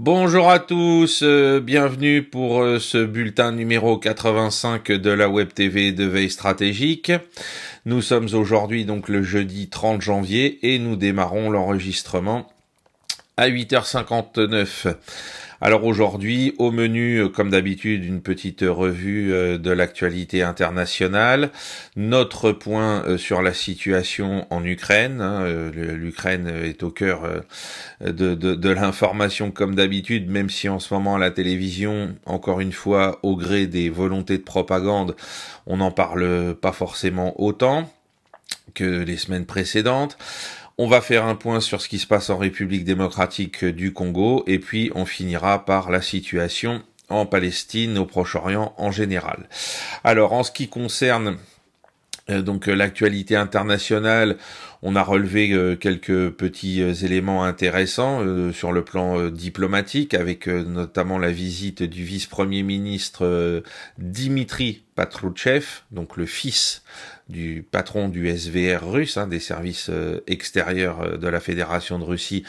Bonjour à tous, bienvenue pour ce bulletin numéro 85 de la Web TV de Veille Stratégique. Nous sommes aujourd'hui donc le jeudi 30 janvier et nous démarrons l'enregistrement à 8h59. Alors aujourd'hui, au menu, comme d'habitude, une petite revue de l'actualité internationale. Notre point sur la situation en Ukraine. L'Ukraine est au cœur de l'information comme d'habitude, même si en ce moment la télévision, encore une fois, au gré des volontés de propagande, on n'en parle pas forcément autant que les semaines précédentes. On va faire un point sur ce qui se passe en République démocratique du Congo et puis on finira par la situation en Palestine, au Proche-Orient en général. Alors en ce qui concerne donc l'actualité internationale, on a relevé quelques petits éléments intéressants sur le plan diplomatique, avec notamment la visite du vice-premier ministre Dimitri Patrouchev, donc le fils du patron du SVR russe, des services extérieurs de la Fédération de Russie,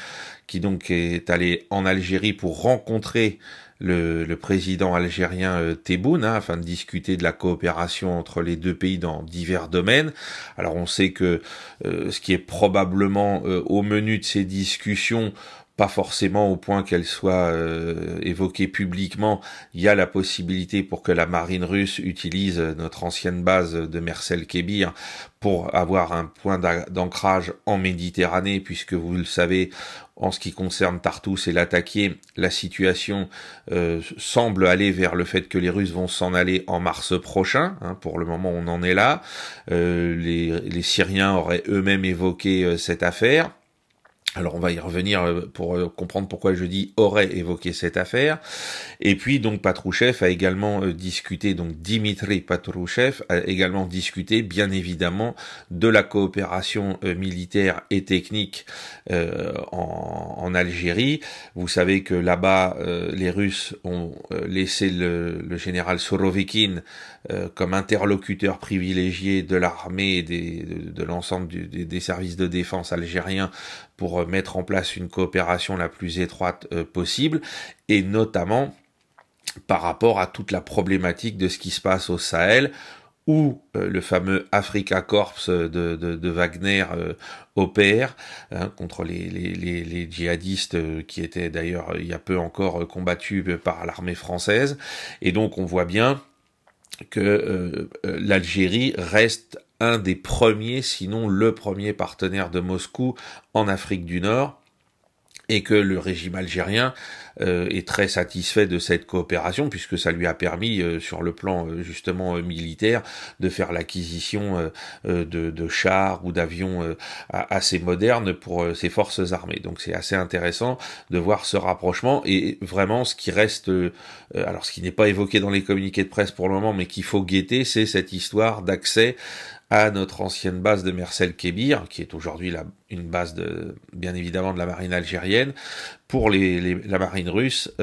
qui donc est allé en Algérie pour rencontrer le président algérien Tebboune, afin de discuter de la coopération entre les deux pays dans divers domaines. Alors on sait que ce qui est probablement au menu de ces discussions, pas forcément au point qu'elle soit évoquée publiquement, il y a la possibilité pour que la marine russe utilise notre ancienne base de Mersel-Kébir pour avoir un point d'ancrage en Méditerranée, puisque vous le savez, en ce qui concerne Tartous et Latakié, la situation semble aller vers le fait que les Russes vont s'en aller en mars prochain. Pour le moment, on en est là. Les Syriens auraient eux-mêmes évoqué cette affaire. Alors on va y revenir pour comprendre pourquoi je dis aurait évoqué cette affaire. Et puis donc Patrouchev a également discuté, donc Dimitri Patrouchev a également discuté bien évidemment de la coopération militaire et technique en Algérie. Vous savez que là-bas les Russes ont laissé le général Sorovikin comme interlocuteur privilégié de l'armée et de l'ensemble des services de défense algériens pour mettre en place une coopération la plus étroite possible, et notamment par rapport à toute la problématique de ce qui se passe au Sahel, où le fameux Africa Corps de Wagner opère contre les djihadistes qui étaient d'ailleurs il y a peu encore combattus par l'armée française. Et donc on voit bien que l'Algérie reste un des premiers, sinon le premier partenaire de Moscou en Afrique du Nord, et que le régime algérien est très satisfait de cette coopération, puisque ça lui a permis, sur le plan justement militaire, de faire l'acquisition de chars ou d'avions assez modernes pour ses forces armées. Donc c'est assez intéressant de voir ce rapprochement, et vraiment ce qui reste, alors ce qui n'est pas évoqué dans les communiqués de presse pour le moment, mais qu'il faut guetter, c'est cette histoire d'accès à notre ancienne base de Mersel-Kébir, qui est aujourd'hui une base bien évidemment de la marine algérienne, pour la marine russe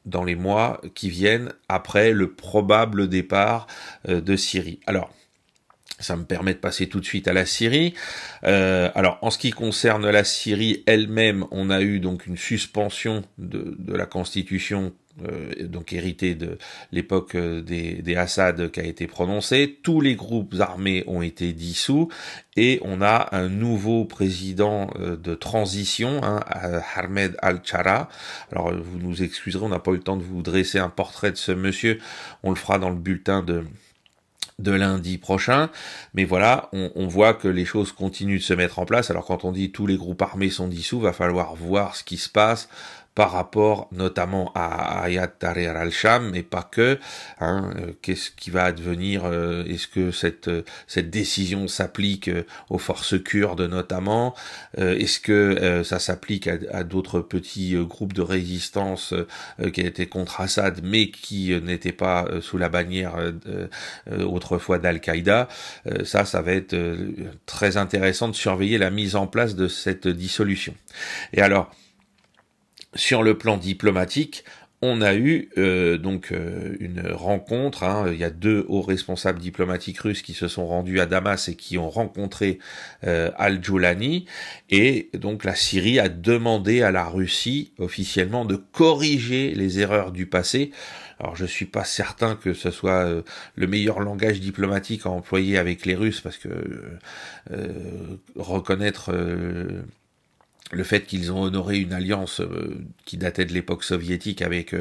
dans les mois qui viennent après le probable départ de Syrie. Alors, ça me permet de passer tout de suite à la Syrie. Alors, en ce qui concerne la Syrie elle-même, on a eu donc une suspension de la constitution donc hérité de l'époque des Assad qui a été prononcée. Tous les groupes armés ont été dissous et on a un nouveau président de transition, Ahmed Al-Chara. Alors vous nous excuserez, on n'a pas eu le temps de vous dresser un portrait de ce monsieur, on le fera dans le bulletin de lundi prochain, mais voilà, on voit que les choses continuent de se mettre en place. Alors quand on dit tous les groupes armés sont dissous, va falloir voir ce qui se passe par rapport notamment à Hayat Tahrir al-Sham, mais pas que. Qu'est-ce qui va advenir? Est-ce que cette décision s'applique aux forces kurdes notamment? Est-ce que ça s'applique à d'autres petits groupes de résistance qui étaient contre Assad, mais qui n'étaient pas sous la bannière autrefois d'Al-Qaïda? Ça va être très intéressant de surveiller la mise en place de cette dissolution. Et alors, sur le plan diplomatique, on a eu une rencontre. Il y a 2 hauts responsables diplomatiques russes qui se sont rendus à Damas et qui ont rencontré Al-Joulani. Et donc la Syrie a demandé à la Russie officiellement de corriger les erreurs du passé. Alors je suis pas certain que ce soit le meilleur langage diplomatique à employer avec les Russes, parce que reconnaître le fait qu'ils ont honoré une alliance qui datait de l'époque soviétique avec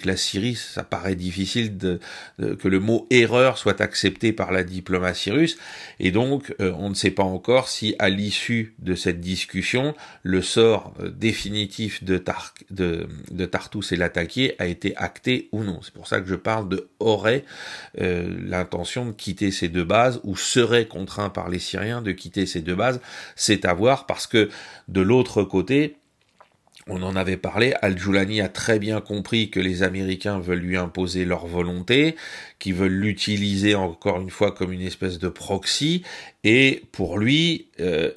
la Syrie, ça paraît difficile que le mot erreur soit accepté par la diplomatie russe. Et donc, on ne sait pas encore si, à l'issue de cette discussion, le sort définitif de Tartous et l'attaqué a été acté ou non. C'est pour ça que je parle de aurait l'intention de quitter ces 2 bases, ou serait contraint par les Syriens de quitter ces 2 bases. C'est à voir, parce que de l'autre côté, on en avait parlé, Al-Joulani a très bien compris que les Américains veulent lui imposer leur volonté, qu'ils veulent l'utiliser encore une fois comme une espèce de proxy, et pour lui,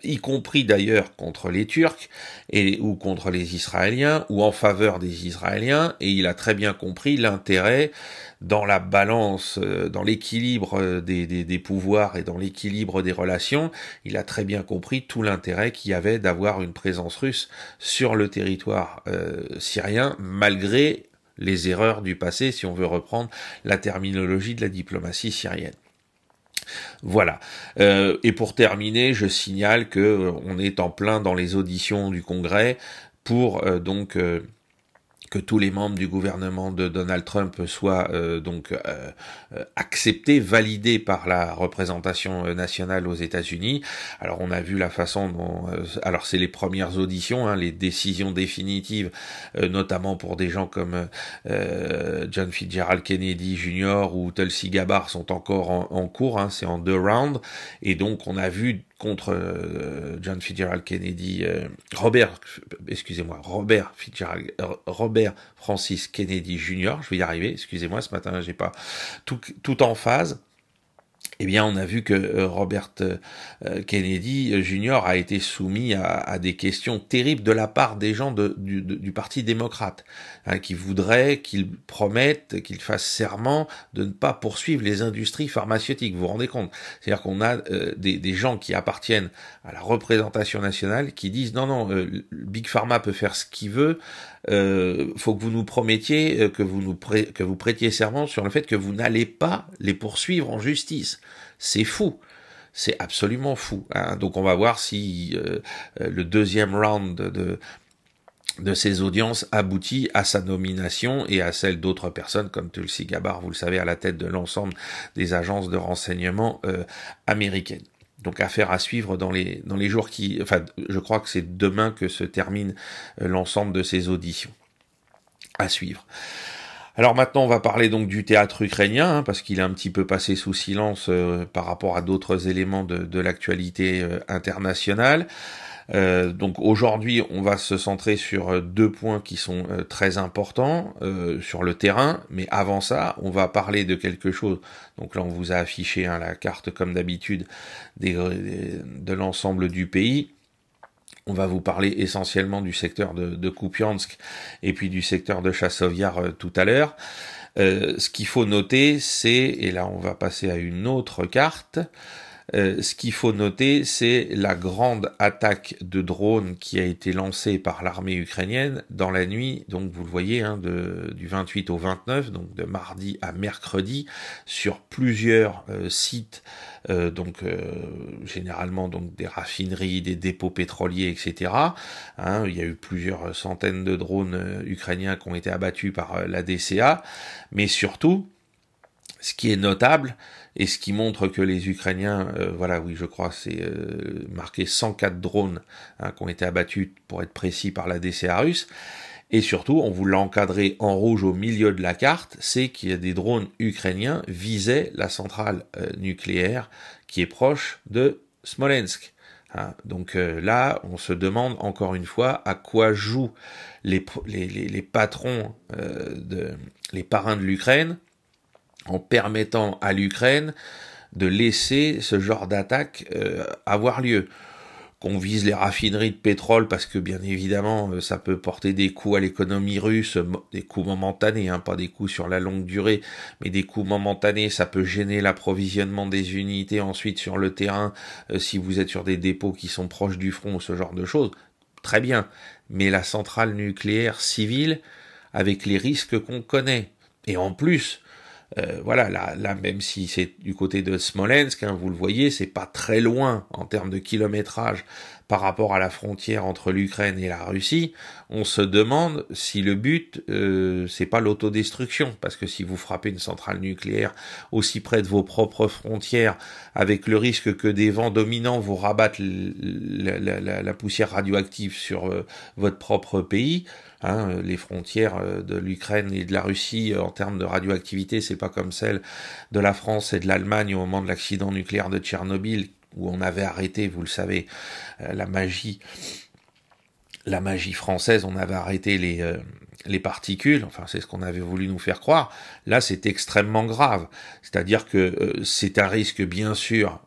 y compris d'ailleurs contre les Turcs, ou contre les Israéliens, ou en faveur des Israéliens, et il a très bien compris l'intérêt dans la balance, dans l'équilibre des pouvoirs et dans l'équilibre des relations. Il a très bien compris tout l'intérêt qu'il y avait d'avoir une présence russe sur le territoire syrien, malgré les erreurs du passé, si on veut reprendre la terminologie de la diplomatie syrienne. Voilà. Et pour terminer, je signale que on est en plein dans les auditions du Congrès pour que tous les membres du gouvernement de Donald Trump soient acceptés, validés par la représentation nationale aux États-Unis. Alors on a vu la façon dont, alors c'est les premières auditions, les décisions définitives, notamment pour des gens comme John Fitzgerald Kennedy Jr. ou Tulsi Gabbard sont encore en cours, c'est en 2 rounds, et donc on a vu contre John Fitzgerald Kennedy, Robert Francis Kennedy Jr., je vais y arriver, excusez-moi, ce matin j'ai pas tout en phase. Eh bien, on a vu que Robert Kennedy Jr. a été soumis à des questions terribles de la part des gens du Parti démocrate, qui voudraient qu'il promette, qu'il fasse serment de ne pas poursuivre les industries pharmaceutiques. Vous vous rendez compte? C'est-à-dire qu'on a des gens qui appartiennent à la représentation nationale qui disent non, Big Pharma peut faire ce qu'il veut, faut que vous nous promettiez, que vous prêtiez serment sur le fait que vous n'allez pas les poursuivre en justice. C'est fou. C'est absolument fou. Donc on va voir si le 2e round de ces audiences aboutit à sa nomination et à celle d'autres personnes comme Tulsi Gabbard, vous le savez, à la tête de l'ensemble des agences de renseignement américaines. Donc affaire à suivre dans les jours qui... Enfin, je crois que c'est demain que se termine l'ensemble de ces auditions. À suivre. Alors maintenant, on va parler donc du théâtre ukrainien, parce qu'il est un petit peu passé sous silence par rapport à d'autres éléments de l'actualité internationale. Donc aujourd'hui, on va se centrer sur 2 points qui sont très importants sur le terrain, mais avant ça, on va parler de quelque chose. Donc là, on vous a affiché la carte comme d'habitude de l'ensemble du pays. On va vous parler essentiellement du secteur de Kupiansk et puis du secteur de Chassovyar tout à l'heure. Ce qu'il faut noter, et là on va passer à une autre carte, ce qu'il faut noter, c'est la grande attaque de drones qui a été lancée par l'armée ukrainienne dans la nuit, donc vous le voyez, du 28 au 29, donc de mardi à mercredi, sur plusieurs sites, généralement donc des raffineries, des dépôts pétroliers, etc. Il y a eu plusieurs centaines de drones ukrainiens qui ont été abattus par la DCA, mais surtout, ce qui est notable, et ce qui montre que les Ukrainiens, je crois c'est marqué 104 drones qui ont été abattus, pour être précis, par la DCA russe, et surtout, on vous l'a encadré en rouge au milieu de la carte, c'est qu'il y a des drones ukrainiens visaient la centrale nucléaire qui est proche de Smolensk. Donc là, on se demande encore une fois à quoi jouent les patrons, les parrains de l'Ukraine, en permettant à l'Ukraine de laisser ce genre d'attaque avoir lieu. qu'on vise les raffineries de pétrole parce que bien évidemment ça peut porter des coûts à l'économie russe, des coûts momentanés, hein, pas des coûts sur la longue durée, mais des coûts momentanés, ça peut gêner l'approvisionnement des unités ensuite sur le terrain si vous êtes sur des dépôts qui sont proches du front, ce genre de choses. Très bien, mais la centrale nucléaire civile, avec les risques qu'on connaît, et en plus, voilà, là, même si c'est du côté de Smolensk, hein, vous le voyez, c'est pas très loin en termes de kilométrage par rapport à la frontière entre l'Ukraine et la Russie. On se demande si le but, c'est pas l'autodestruction, parce que si vous frappez une centrale nucléaire aussi près de vos propres frontières, avec le risque que des vents dominants vous rabattent la poussière radioactive sur votre propre pays. Hein, les frontières de l'Ukraine et de la Russie en termes de radioactivité, c'est pas comme celle de la France et de l'Allemagne au moment de l'accident nucléaire de Tchernobyl, où on avait arrêté, vous le savez, la magie française, on avait arrêté les particules, enfin c'est ce qu'on avait voulu nous faire croire. Là c'est extrêmement grave, c'est-à-dire que c'est un risque bien sûr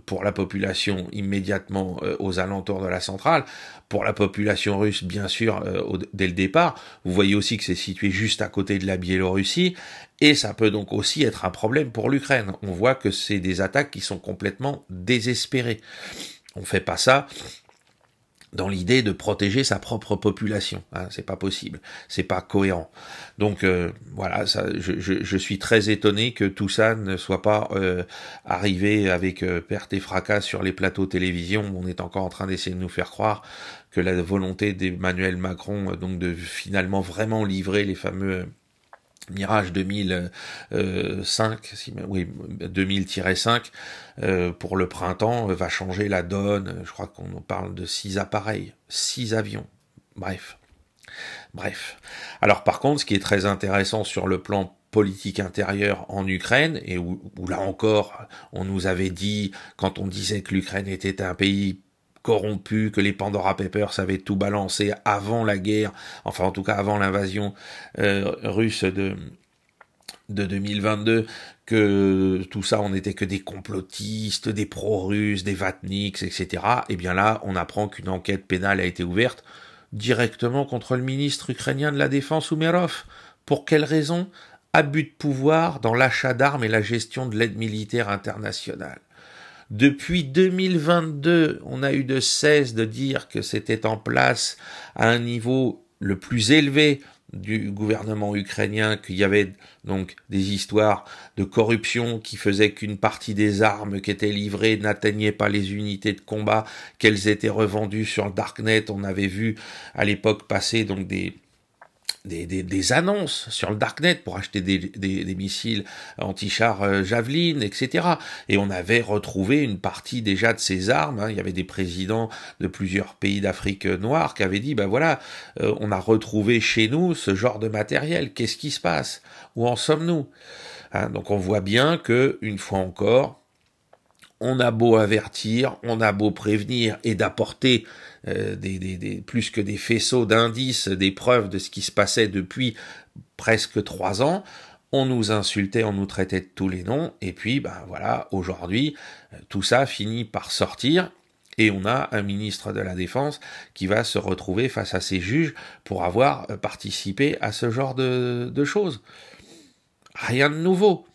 pour la population immédiatement aux alentours de la centrale, pour la population russe bien sûr dès le départ. Vous voyez aussi que c'est situé juste à côté de la Biélorussie, et ça peut donc aussi être un problème pour l'Ukraine. On voit que c'est des attaques qui sont complètement désespérées. On fait pas ça dans l'idée de protéger sa propre population, hein, c'est pas possible, c'est pas cohérent. Donc voilà, ça, je suis très étonné que tout ça ne soit pas arrivé avec perte et fracas sur les plateaux télévision. On est encore en train d'essayer de nous faire croire que la volonté d'Emmanuel Macron, donc de finalement vraiment livrer les fameux Mirage 2005, oui 2000-5 pour le printemps va changer la donne. Je crois qu'on parle de 6 appareils, 6 avions. Bref. Alors par contre, ce qui est très intéressant sur le plan politique intérieure en Ukraine, et où là encore, on nous avait dit, quand on disait que l'Ukraine était un pays corrompu, que les Pandora Papers avaient tout balancé avant la guerre, enfin en tout cas avant l'invasion russe de 2022, que tout ça on n'était que des complotistes, des pro-russes, des vatniks, etc. Et bien là, on apprend qu'une enquête pénale a été ouverte directement contre le ministre ukrainien de la Défense, Umerov. Pour quelle raison? Abus de pouvoir dans l'achat d'armes et la gestion de l'aide militaire internationale. Depuis 2022, on a eu de cesse de dire que c'était en place à un niveau le plus élevé du gouvernement ukrainien, qu'il y avait donc des histoires de corruption qui faisaient qu'une partie des armes qui étaient livrées n'atteignaient pas les unités de combat, qu'elles étaient revendues sur le Darknet. On avait vu à l'époque passer donc des annonces sur le Darknet pour acheter des missiles anti-chars Javelin, etc. Et on avait retrouvé une partie déjà de ces armes. Hein. Il y avait des présidents de plusieurs pays d'Afrique noire qui avaient dit, ben voilà, on a retrouvé chez nous ce genre de matériel. Qu'est-ce qui se passe? Où en sommes-nous? Hein, donc on voit bien que, une fois encore, on a beau avertir, on a beau prévenir et d'apporter plus que des faisceaux d'indices, des preuves de ce qui se passait depuis presque 3 ans, on nous insultait, on nous traitait de tous les noms, et puis ben voilà, aujourd'hui, tout ça finit par sortir, et on a un ministre de la Défense qui va se retrouver face à ses juges pour avoir participé à ce genre de choses. Rien de nouveau.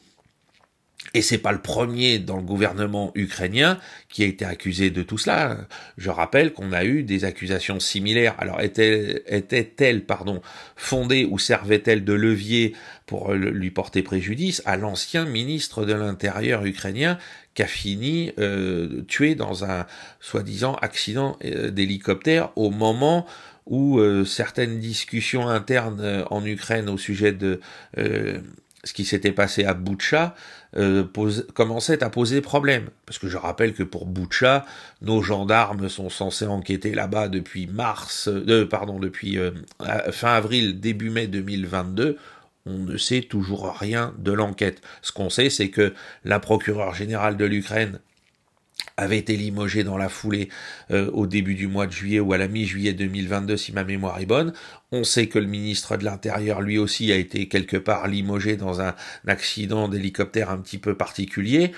Et c'est pas le premier dans le gouvernement ukrainien qui a été accusé de tout cela. Je rappelle qu'on a eu des accusations similaires. Alors étaient-elles fondées ou servaient-elles de levier pour lui porter préjudice à l'ancien ministre de l'Intérieur ukrainien qui a fini tué dans un soi-disant accident d'hélicoptère au moment où certaines discussions internes en Ukraine au sujet de ce qui s'était passé à Boutcha commençait à poser problème. Parce que je rappelle que pour Boutcha, nos gendarmes sont censés enquêter là-bas depuis fin avril, début mai 2022. On ne sait toujours rien de l'enquête. Ce qu'on sait, c'est que la procureure générale de l'Ukraine avait été limogé dans la foulée au début du mois de juillet ou à la mi-juillet 2022 si ma mémoire est bonne. On sait que le ministre de l'Intérieur lui aussi a été quelque part limogé dans un accident d'hélicoptère un petit peu particulier.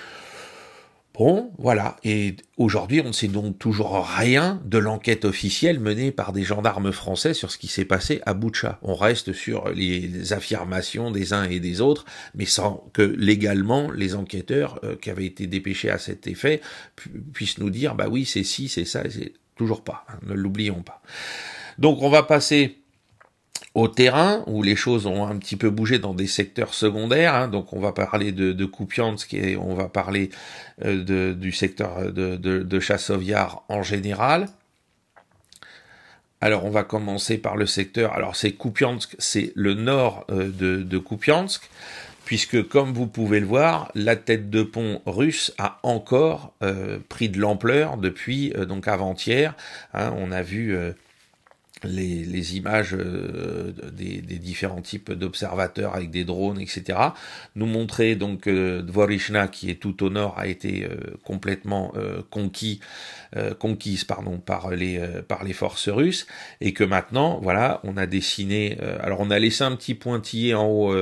Bon, voilà. Et aujourd'hui, on ne sait donc toujours rien de l'enquête officielle menée par des gendarmes français sur ce qui s'est passé à Boutcha. On reste sur les affirmations des uns et des autres, mais sans que légalement les enquêteurs qui avaient été dépêchés à cet effet puissent nous dire, bah oui, c'est ci, c'est ça, c'est toujours pas. Hein, ne l'oublions pas. Donc, on va passer au terrain, où les choses ont un petit peu bougé dans des secteurs secondaires, hein, donc on va parler de Kupiansk et on va parler du secteur de Chassovyar en général. Alors on va commencer par le secteur, alors c'est Kupiansk, c'est le nord de Kupiansk, puisque comme vous pouvez le voir, la tête de pont russe a encore pris de l'ampleur depuis donc avant-hier, hein, on a vu les images des différents types d'observateurs avec des drones, etc., nous montrer donc que Dvorishna, qui est tout au nord, a été complètement conquise par les forces russes, et que maintenant, voilà, on a dessiné, alors on a laissé un petit pointillé en haut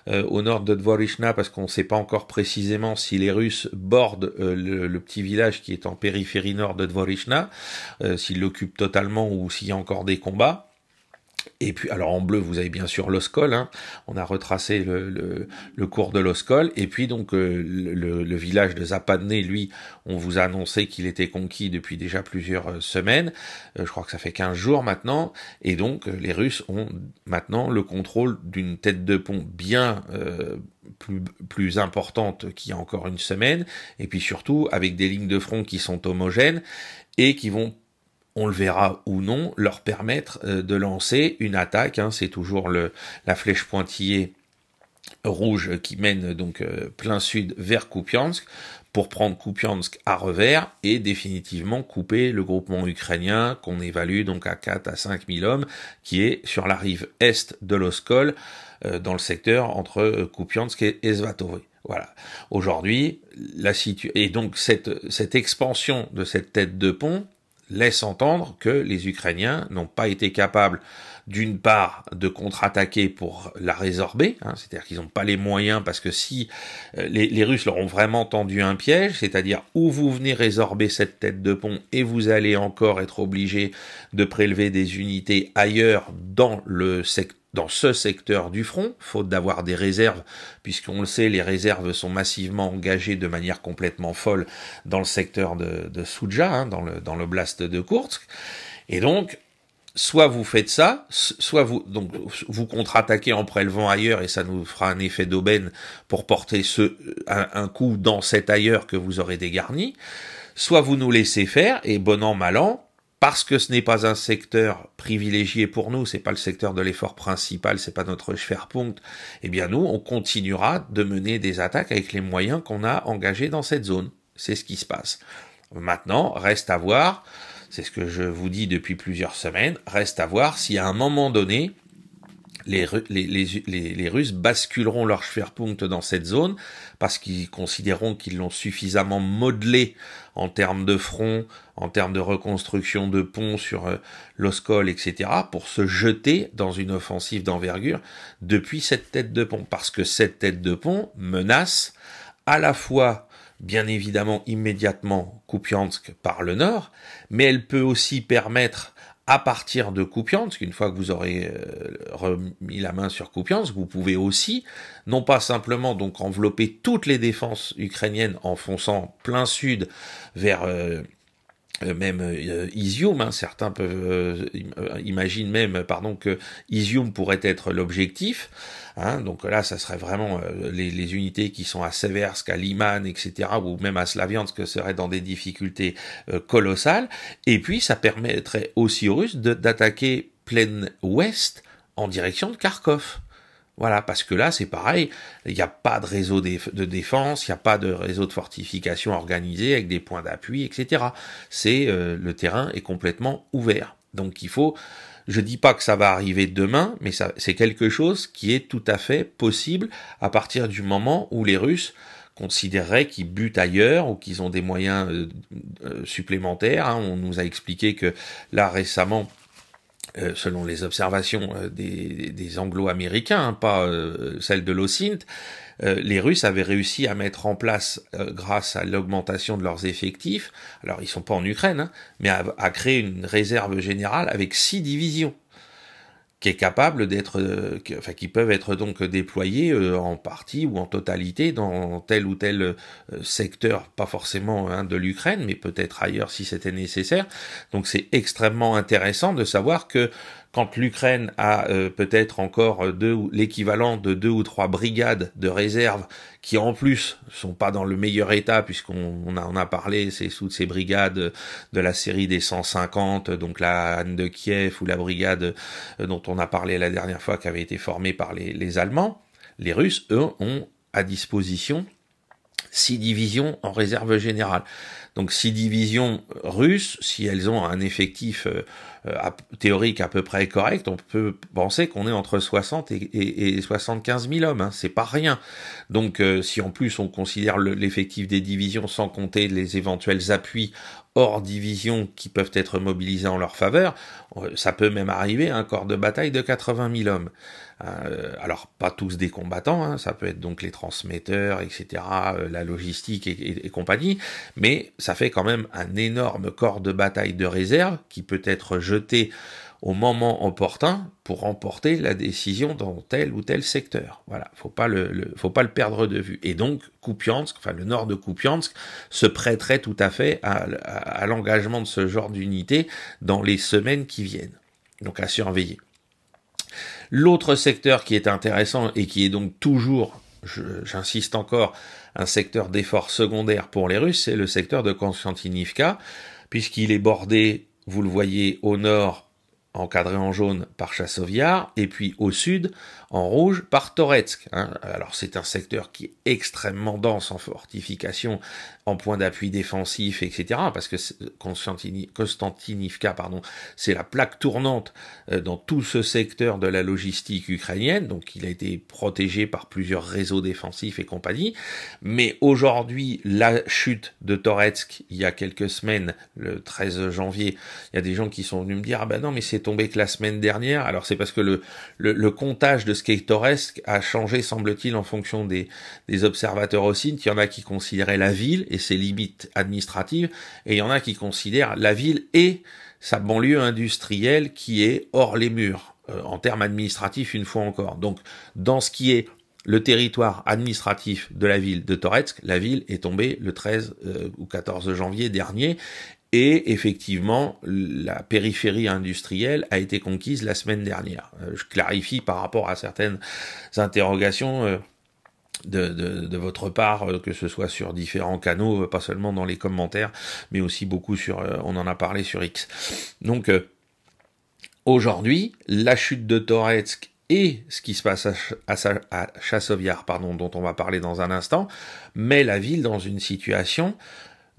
au nord de Dvorishna, parce qu'on ne sait pas encore précisément si les Russes bordent le petit village qui est en périphérie nord de Dvorishna, s'ils l'occupent totalement ou s'il y a encore des combats. Et puis, alors en bleu, vous avez bien sûr l'Oskol, hein. On a retracé le cours de l'Oskol, et puis donc le village de Zapadne, lui, on vous a annoncé qu'il était conquis depuis déjà plusieurs semaines, je crois que ça fait 15 jours maintenant, et donc les Russes ont maintenant le contrôle d'une tête de pont bien plus importante qu'il y a encore une semaine, et puis surtout avec des lignes de front qui sont homogènes, et qui vont, on le verra ou non, leur permettre de lancer une attaque, hein, c'est toujours la flèche pointillée rouge qui mène donc plein sud vers Kupiansk, pour prendre Kupiansk à revers et définitivement couper le groupement ukrainien qu'on évalue donc à 4 à 5 000 hommes, qui est sur la rive est de l'Oskol, dans le secteur entre Kupiansk et Svatovo. Voilà. Aujourd'hui, et donc cette expansion de cette tête de pont laisse entendre que les Ukrainiens n'ont pas été capables, d'une part, de contre-attaquer pour la résorber, hein, c'est-à-dire qu'ils n'ont pas les moyens, parce que si les Russes leur ont vraiment tendu un piège, c'est-à-dire où vous venez résorber cette tête de pont et vous allez encore être obligé de prélever des unités ailleurs dans ce secteur du front, faute d'avoir des réserves, puisqu'on le sait, les réserves sont massivement engagées de manière complètement folle dans le secteur de Soudja, hein, dans l'oblast de Koursk, et donc, soit vous faites ça, soit vous contre-attaquez en prélevant ailleurs, et ça nous fera un effet d'aubaine pour porter un coup dans cet ailleurs que vous aurez dégarni, soit vous nous laissez faire, et bon an, mal an, parce que ce n'est pas un secteur privilégié pour nous, c'est pas le secteur de l'effort principal, c'est pas notre Schwerpunkt, eh bien nous, on continuera de mener des attaques avec les moyens qu'on a engagés dans cette zone. C'est ce qui se passe. Maintenant, reste à voir, c'est ce que je vous dis depuis plusieurs semaines, reste à voir si à un moment donné, les Russes basculeront leur Schwerpunkt dans cette zone, parce qu'ils considéreront qu'ils l'ont suffisamment modelé en termes de front, en termes de reconstruction de ponts sur l'Oskol, etc., pour se jeter dans une offensive d'envergure depuis cette tête de pont, parce que cette tête de pont menace à la fois, bien évidemment, immédiatement Kupiansk par le nord, mais elle peut aussi permettre, à partir de Kupiansk, une fois que vous aurez remis la main sur Kupiansk, vous pouvez aussi, non pas simplement donc envelopper toutes les défenses ukrainiennes en fonçant plein sud vers même Izium, hein, certains peuvent imaginent même que Izium pourrait être l'objectif, hein, donc là ça serait vraiment les unités qui sont à Seversk, à Liman, etc., ou même à Slaviansk seraient dans des difficultés colossales, et puis ça permettrait aussi aux Russes d'attaquer plein ouest en direction de Kharkov. Voilà, parce que là, c'est pareil, il n'y a pas de réseau de défense, il n'y a pas de réseau de fortification organisé avec des points d'appui, etc. Le terrain est complètement ouvert. Donc je dis pas que ça va arriver demain, mais c'est quelque chose qui est tout à fait possible à partir du moment où les Russes considéreraient qu'ils butent ailleurs ou qu'ils ont des moyens supplémentaires, hein. On nous a expliqué que là, récemment, selon les observations des Anglo-Américains, hein, pas celles de l'OSINT, les Russes avaient réussi à mettre en place, grâce à l'augmentation de leurs effectifs, alors ils sont pas en Ukraine, hein, mais à créer une réserve générale avec 6 divisions, qui est capable d'être, qui peuvent être donc déployés en partie ou en totalité dans tel ou tel secteur, pas forcément de l'Ukraine, mais peut-être ailleurs si c'était nécessaire. Donc c'est extrêmement intéressant de savoir que quand l'Ukraine a peut-être encore l'équivalent de 2 ou 3 brigades de réserve qui en plus sont pas dans le meilleur état, puisqu'on a parlé, c'est sous ces brigades de la série des 150, donc la Anne de Kiev ou la brigade dont on a parlé la dernière fois qui avait été formée par les Allemands. Les Russes, eux, ont à disposition 6 divisions en réserve générale. Donc 6 divisions russes, si elles ont un effectif théorique à peu près correct, on peut penser qu'on est entre 60 et 75 000 hommes, hein, c'est pas rien. Donc si en plus on considère l'effectif des divisions sans compter les éventuels appuis hors division qui peuvent être mobilisés en leur faveur, ça peut même arriver à un corps de bataille de 80 000 hommes. Alors pas tous des combattants, hein, ça peut être donc les transmetteurs, etc., la logistique et compagnie, mais ça fait quand même un énorme corps de bataille de réserve qui peut être jeté au moment opportun pour remporter la décision dans tel ou tel secteur. Voilà, faut pas le perdre de vue. Et donc Kupiansk, enfin le nord de Kupiansk, se prêterait tout à fait à l'engagement de ce genre d'unité dans les semaines qui viennent. Donc à surveiller. L'autre secteur qui est intéressant et qui est donc toujours, j'insiste encore, un secteur d'effort secondaire pour les Russes, c'est le secteur de Konstantinivka, puisqu'il est bordé, vous le voyez, au nord, encadré en jaune par Chassovyar, et puis au sud, en rouge, par Toretsk. Hein. Alors c'est un secteur qui est extrêmement dense en fortification, en point d'appui défensif, etc. Parce que Konstantinivka, c'est la plaque tournante dans tout ce secteur de la logistique ukrainienne, donc il a été protégé par plusieurs réseaux défensifs et compagnie. Mais aujourd'hui, la chute de Toretsk, il y a quelques semaines, le 13 janvier, il y a des gens qui sont venus me dire « Ah ben non, mais c'est tombé que la semaine dernière ». Alors c'est parce que le comptage de ce qu'est Toretsk a changé, semble-t-il, en fonction des observateurs aussi. Il y en a qui considéraient la ville et ses limites administratives, et il y en a qui considèrent la ville et sa banlieue industrielle qui est hors les murs, en termes administratifs une fois encore. Donc, dans ce qui est le territoire administratif de la ville de Toretsk, la ville est tombée le 13 ou 14 janvier dernier, et effectivement, la périphérie industrielle a été conquise la semaine dernière. Je clarifie par rapport à certaines interrogations de votre part, que ce soit sur différents canaux, pas seulement dans les commentaires, mais aussi beaucoup on en a parlé sur X. Donc, aujourd'hui, la chute de Toretsk et ce qui se passe à Chassovyar, dont on va parler dans un instant, met la ville dans une situation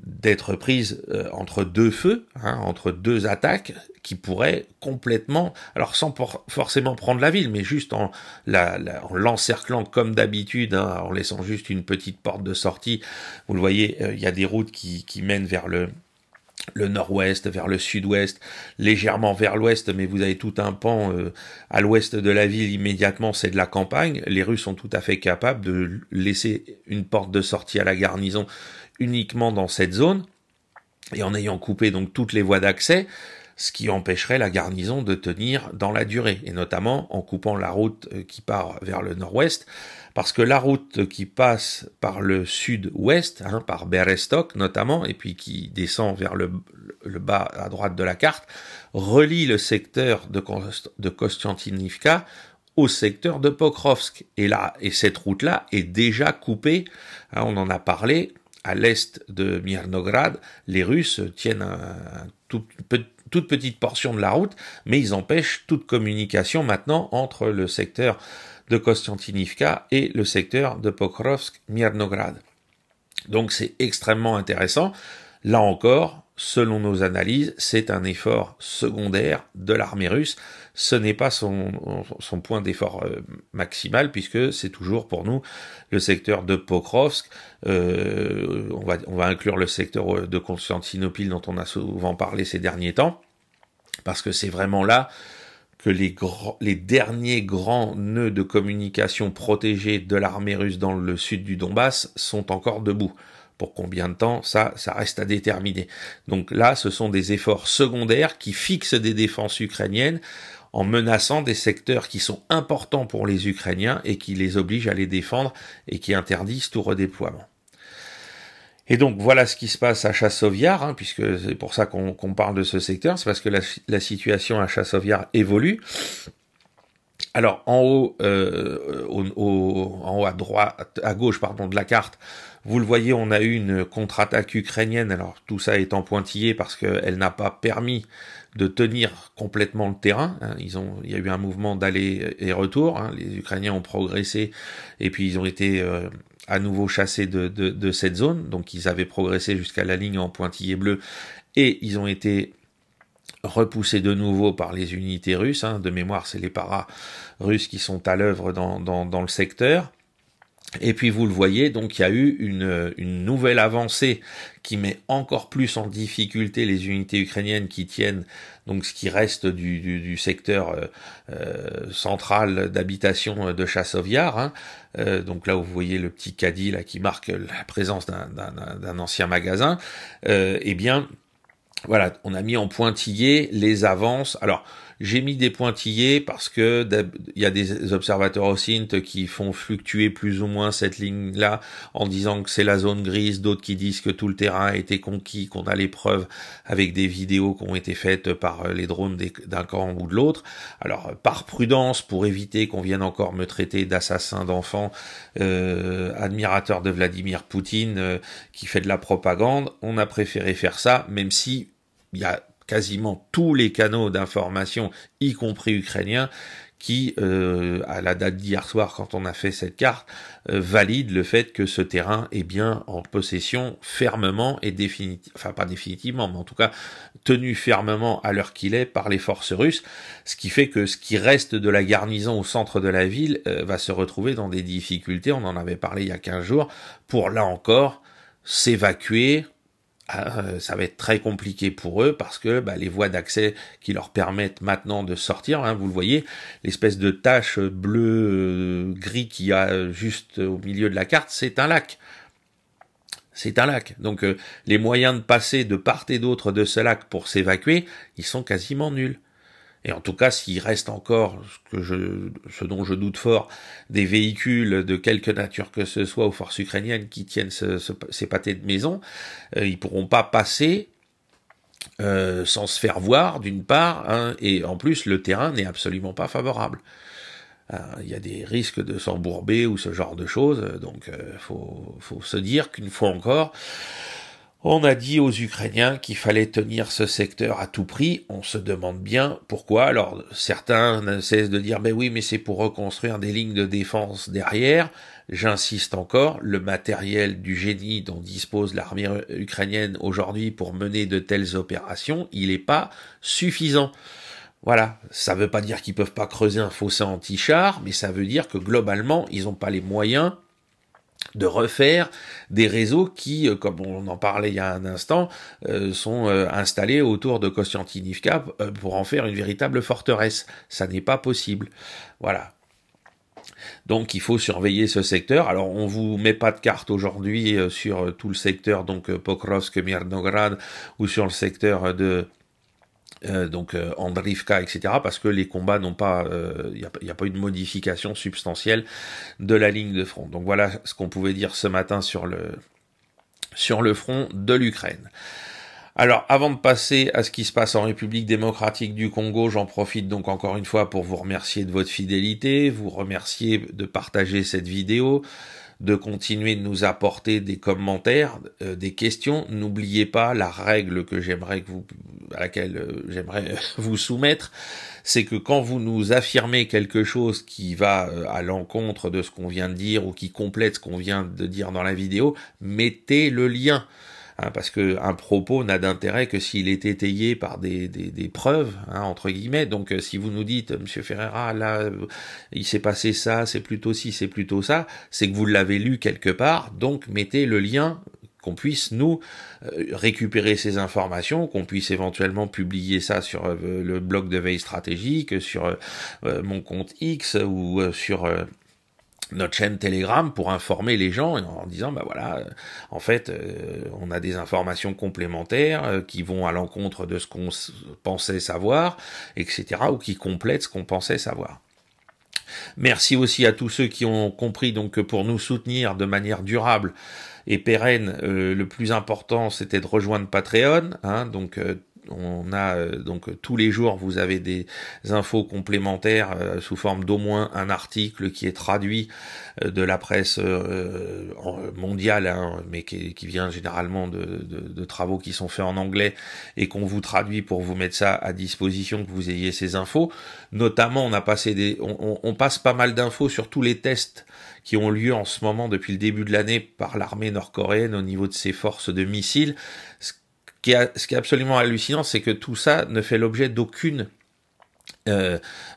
d'être prise entre deux feux, entre deux attaques qui pourraient complètement, alors sans forcément prendre la ville, mais juste en l'encerclant comme d'habitude, en laissant juste une petite porte de sortie. Vous le voyez, il y a des routes qui mènent vers le nord-ouest, vers le sud-ouest, légèrement vers l'ouest, mais vous avez tout un pan à l'ouest de la ville immédiatement, c'est de la campagne. Les Russes sont tout à fait capables de laisser une porte de sortie à la garnison uniquement dans cette zone, et en ayant coupé donc toutes les voies d'accès, ce qui empêcherait la garnison de tenir dans la durée, et notamment en coupant la route qui part vers le nord-ouest, parce que la route qui passe par le sud-ouest, par Bereztok notamment, et puis qui descend vers le bas à droite de la carte, relie le secteur de Konstantinivka au secteur de Pokrovsk. Et cette route-là est déjà coupée, on en a parlé, à l'est de Mirnograd, les Russes tiennent toute petite portion de la route, mais ils empêchent toute communication maintenant entre le secteur de Konstantinivka et le secteur de Pokrovsk-Mirnograd. Donc c'est extrêmement intéressant. Là encore, selon nos analyses, c'est un effort secondaire de l'armée russe. Ce n'est pas son point d'effort maximal, puisque c'est toujours pour nous le secteur de Pokrovsk. On va inclure le secteur de Constantinople dont on a souvent parlé ces derniers temps, parce que c'est vraiment là que les derniers grands nœuds de communication protégés de l'armée russe dans le sud du Donbass sont encore debout. Pour combien de temps, ça reste à déterminer. Donc là, ce sont des efforts secondaires qui fixent des défenses ukrainiennes en menaçant des secteurs qui sont importants pour les Ukrainiens et qui les obligent à les défendre et qui interdisent tout redéploiement. Et donc voilà ce qui se passe à Chassov-Yar, hein, puisque c'est pour ça qu'on parle de ce secteur, c'est parce que la situation à Chassov-Yar évolue. Alors en haut, en haut à droite, à gauche pardon de la carte, vous le voyez, on a eu une contre-attaque ukrainienne. Alors tout ça est en pointillé parce qu'elle n'a pas permis de tenir complètement le terrain. Hein. Il y a eu un mouvement d'aller et retour. Hein. Les Ukrainiens ont progressé et puis ils ont été à nouveau chassés de cette zone. Donc ils avaient progressé jusqu'à la ligne en pointillé bleu et ils ont été repoussés de nouveau par les unités russes. Hein. De mémoire, c'est les paras russes qui sont à l'œuvre dans le secteur. Et puis vous le voyez, donc il y a eu une nouvelle avancée qui met encore plus en difficulté les unités ukrainiennes qui tiennent donc ce qui reste du secteur central d'habitation de Chassov-Yar. Hein. Donc là où vous voyez le petit caddie là qui marque la présence d'un ancien magasin. Eh bien voilà, on a mis en pointillé les avances. Alors, j'ai mis des pointillés parce que il y a des observateurs OSINT qui font fluctuer plus ou moins cette ligne-là en disant que c'est la zone grise, d'autres qui disent que tout le terrain a été conquis, qu'on a les preuves avec des vidéos qui ont été faites par les drones d'un camp ou de l'autre. Alors, par prudence, pour éviter qu'on vienne encore me traiter d'assassin d'enfants, admirateur de Vladimir Poutine, qui fait de la propagande, on a préféré faire ça, même si il y a quasiment tous les canaux d'information, y compris ukrainiens, qui, à la date d'hier soir, quand on a fait cette carte, valident le fait que ce terrain est bien en possession fermement et définitivement, enfin pas définitivement, mais en tout cas tenu fermement à l'heure qu'il est par les forces russes, ce qui fait que ce qui reste de la garnison au centre de la ville va se retrouver dans des difficultés, on en avait parlé il y a 15 jours, pour là encore s'évacuer. Ça va être très compliqué pour eux parce que les voies d'accès qui leur permettent maintenant de sortir, hein, vous le voyez, l'espèce de tache bleu-gris qu'il y a juste au milieu de la carte, c'est un lac. C'est un lac. Donc les moyens de passer de part et d'autre de ce lac pour s'évacuer, ils sont quasiment nuls. Et en tout cas, s'il reste encore, ce dont je doute fort, des véhicules de quelque nature que ce soit aux forces ukrainiennes qui tiennent ces pâtés de maison, ils pourront pas passer sans se faire voir, d'une part, hein, et en plus, le terrain n'est absolument pas favorable. Il y a des risques de s'embourber ou ce genre de choses, donc faut se dire qu'une fois encore, on a dit aux Ukrainiens qu'il fallait tenir ce secteur à tout prix. On se demande bien pourquoi. Alors, certains ne cessent de dire, mais oui, mais c'est pour reconstruire des lignes de défense derrière. J'insiste encore, le matériel du génie dont dispose l'armée ukrainienne aujourd'hui pour mener de telles opérations, il n'est pas suffisant. Voilà, ça veut pas dire qu'ils peuvent pas creuser un fossé anti-char, mais ça veut dire que globalement, ils n'ont pas les moyens de refaire des réseaux qui, comme on en parlait il y a un instant, sont installés autour de Kostiantynivka pour en faire une véritable forteresse. Ça n'est pas possible. Voilà. Donc il faut surveiller ce secteur. Alors on vous met pas de carte aujourd'hui sur tout le secteur, donc Pokrovsk, Mirnograd, ou sur le secteur de Andrivka, etc., parce que les combats n'ont pas, il n'y a pas eu de modification substantielle de la ligne de front. Donc voilà ce qu'on pouvait dire ce matin sur le front de l'Ukraine. Alors, avant de passer à ce qui se passe en République démocratique du Congo, j'en profite donc encore une fois pour vous remercier de votre fidélité, vous remercier de partager cette vidéo, de continuer de nous apporter des commentaires, des questions. N'oubliez pas la règle que à laquelle j'aimerais vous soumettre, c'est que quand vous nous affirmez quelque chose qui va à l'encontre de ce qu'on vient de dire ou qui complète ce qu'on vient de dire dans la vidéo, mettez le lien. Parce que un propos n'a d'intérêt que s'il est étayé par des preuves, hein, entre guillemets. Donc si vous nous dites, Monsieur Ferreira, là, il s'est passé ça, c'est plutôt ci, c'est plutôt ça, c'est que vous l'avez lu quelque part, donc mettez le lien qu'on puisse nous récupérer ces informations, qu'on puisse éventuellement publier ça sur le blog de Veille Stratégique, sur mon compte X ou sur notre chaîne Telegram pour informer les gens en disant bah voilà, en fait on a des informations complémentaires qui vont à l'encontre de ce qu'on pensait savoir, etc., ou qui complètent ce qu'on pensait savoir. Merci aussi à tous ceux qui ont compris donc que pour nous soutenir de manière durable et pérenne, le plus important c'était de rejoindre Patreon, hein, donc on a donc tous les jours vous avez des infos complémentaires sous forme d'au moins un article qui est traduit de la presse mondiale, hein, mais qui vient généralement de travaux qui sont faits en anglais et qu'on vous traduit pour vous mettre ça à disposition, que vous ayez ces infos. Notamment on a passé on passe pas mal d'infos sur tous les tests qui ont lieu en ce moment depuis le début de l'année par l'armée nord-coréenne au niveau de ses forces de missiles. Ce qui est absolument hallucinant, c'est que tout ça ne fait l'objet d'aucune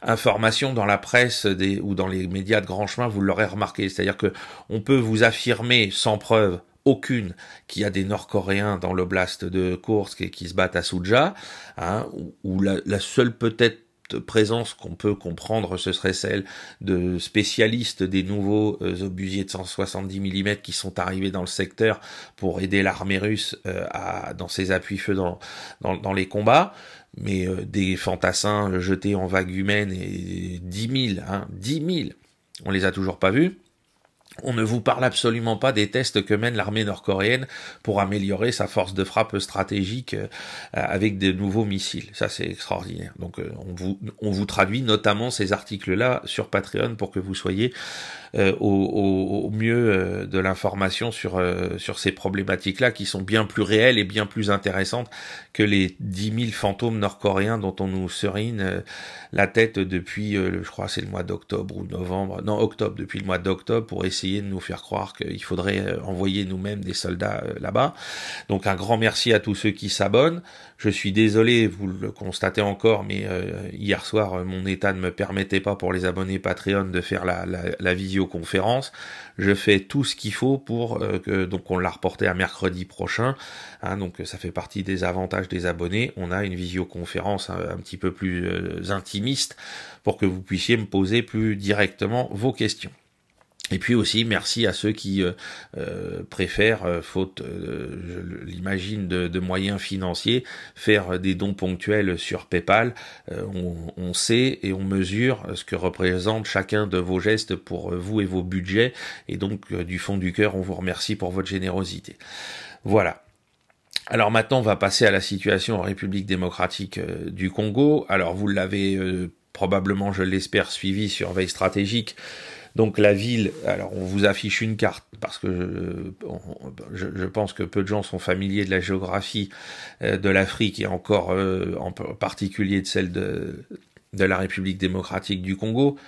information dans la presse ou dans les médias de grand chemin, vous l'aurez remarqué. C'est-à-dire que on peut vous affirmer sans preuve aucune qu'il y a des Nord-Coréens dans l'oblast de Koursk et qui se battent à Souja, hein, où la seule peut-être présence qu'on peut comprendre, ce serait celle de spécialistes des nouveaux obusiers de 170 mm qui sont arrivés dans le secteur pour aider l'armée russe dans ses appuis-feu dans les combats. Mais des fantassins jetés en vagues humaines et 10 000, hein, 10 000, on les a toujours pas vus. On ne vous parle absolument pas des tests que mène l'armée nord-coréenne pour améliorer sa force de frappe stratégique avec de nouveaux missiles. Ça, c'est extraordinaire. Donc, on vous traduit notamment ces articles-là sur Patreon pour que vous soyez au mieux de l'information sur ces problématiques-là qui sont bien plus réelles et bien plus intéressantes que les 10 000 fantômes nord-coréens dont on nous serine la tête depuis, je crois, c'est le mois d'octobre ou novembre, non, octobre, depuis le mois d'octobre, pour essayer de nous faire croire qu'il faudrait envoyer nous-mêmes des soldats là-bas. Donc un grand merci à tous ceux qui s'abonnent. Je suis désolé, vous le constatez encore, mais hier soir, mon état ne me permettait pas pour les abonnés Patreon de faire la visioconférence. Je fais tout ce qu'il faut pour que donc on l'a reporté à mercredi prochain. Hein, donc ça fait partie des avantages des abonnés. On a une visioconférence un petit peu plus intimiste pour que vous puissiez me poser plus directement vos questions. Et puis aussi, merci à ceux qui préfèrent, faute, je l'imagine, de moyens financiers, faire des dons ponctuels sur PayPal. On sait et on mesure ce que représente chacun de vos gestes pour vous et vos budgets. Et donc, du fond du cœur, on vous remercie pour votre générosité. Voilà. Alors maintenant, on va passer à la situation en République démocratique du Congo. Alors, vous l'avez probablement, je l'espère, suivi sur Veille Stratégique. Donc la ville, alors on vous affiche une carte parce que je pense que peu de gens sont familiers de la géographie de l'Afrique et encore en particulier de celle de la République démocratique du Congo,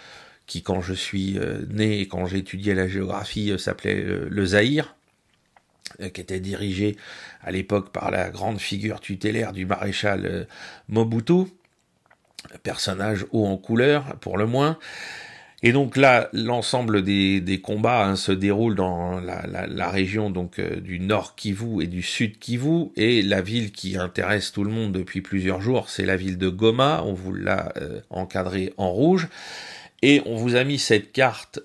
qui quand je suis né et quand j'étudiais la géographie s'appelait le Zaïre, qui était dirigé à l'époque par la grande figure tutélaire du maréchal Mobutu, personnage haut en couleur pour le moins. Et donc là, l'ensemble des combats se déroulent dans la région donc du Nord Kivu et du Sud Kivu, et la ville qui intéresse tout le monde depuis plusieurs jours, c'est la ville de Goma. On vous l'a encadrée en rouge, et on vous a mis cette carte